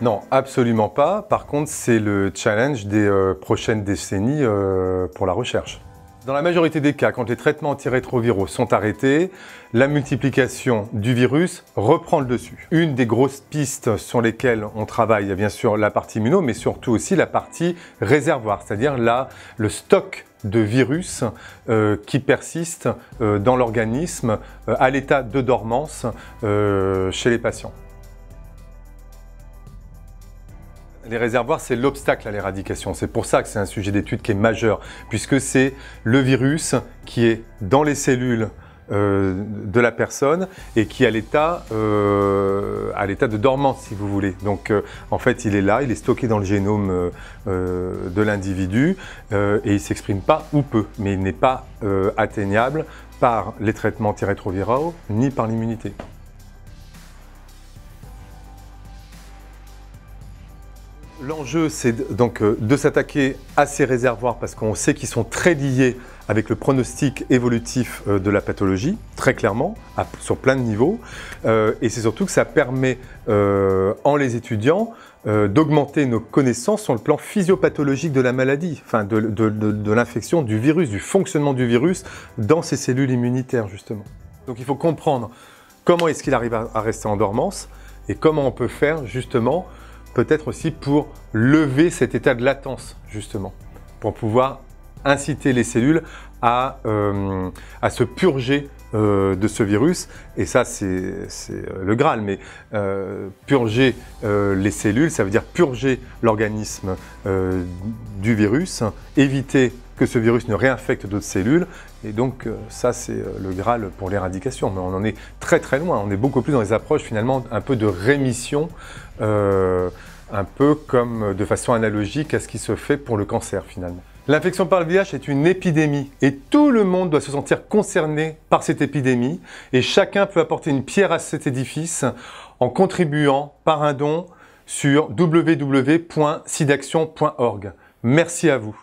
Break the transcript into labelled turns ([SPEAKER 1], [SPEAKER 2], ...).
[SPEAKER 1] Non, absolument pas. Par contre, c'est le challenge des prochaines décennies pour la recherche. Dans la majorité des cas, quand les traitements antirétroviraux sont arrêtés, la multiplication du virus reprend le dessus. Une des grosses pistes sur lesquelles on travaille, il y a bien sûr la partie immuno, mais surtout aussi la partie réservoir, c'est-à-dire le stock de virus qui persiste dans l'organisme à l'état de dormance chez les patients. Les réservoirs, c'est l'obstacle à l'éradication. C'est pour ça que c'est un sujet d'étude qui est majeur, puisque c'est le virus qui est dans les cellules de la personne et qui est à l'état de dormance, si vous voulez. Donc, en fait, il est là, il est stocké dans le génome de l'individu et il ne s'exprime pas ou peu, mais il n'est pas atteignable par les traitements antirétroviraux ni par l'immunité. L'enjeu, c'est donc de s'attaquer à ces réservoirs parce qu'on sait qu'ils sont très liés avec le pronostic évolutif de la pathologie, très clairement, sur plein de niveaux. Et c'est surtout que ça permet, en les étudiant, d'augmenter nos connaissances sur le plan physiopathologique de la maladie, enfin de l'infection, du virus, du fonctionnement du virus dans ces cellules immunitaires, justement. Donc il faut comprendre comment est-ce qu'il arrive à rester en dormance et comment on peut faire, justement, peut-être aussi pour lever cet état de latence, justement, pour pouvoir inciter les cellules à se purger de ce virus. Et ça, c'est le Graal, mais purger les cellules, ça veut dire purger l'organisme du virus, éviter que ce virus ne réinfecte d'autres cellules. Et donc, ça, c'est le Graal pour l'éradication. Mais on en est très très loin. On est beaucoup plus dans les approches, finalement, un peu de rémission, un peu comme de façon analogique à ce qui se fait pour le cancer, finalement. L'infection par le VIH est une épidémie et tout le monde doit se sentir concerné par cette épidémie et chacun peut apporter une pierre à cet édifice en contribuant par un don sur www.sidaction.org. Merci à vous.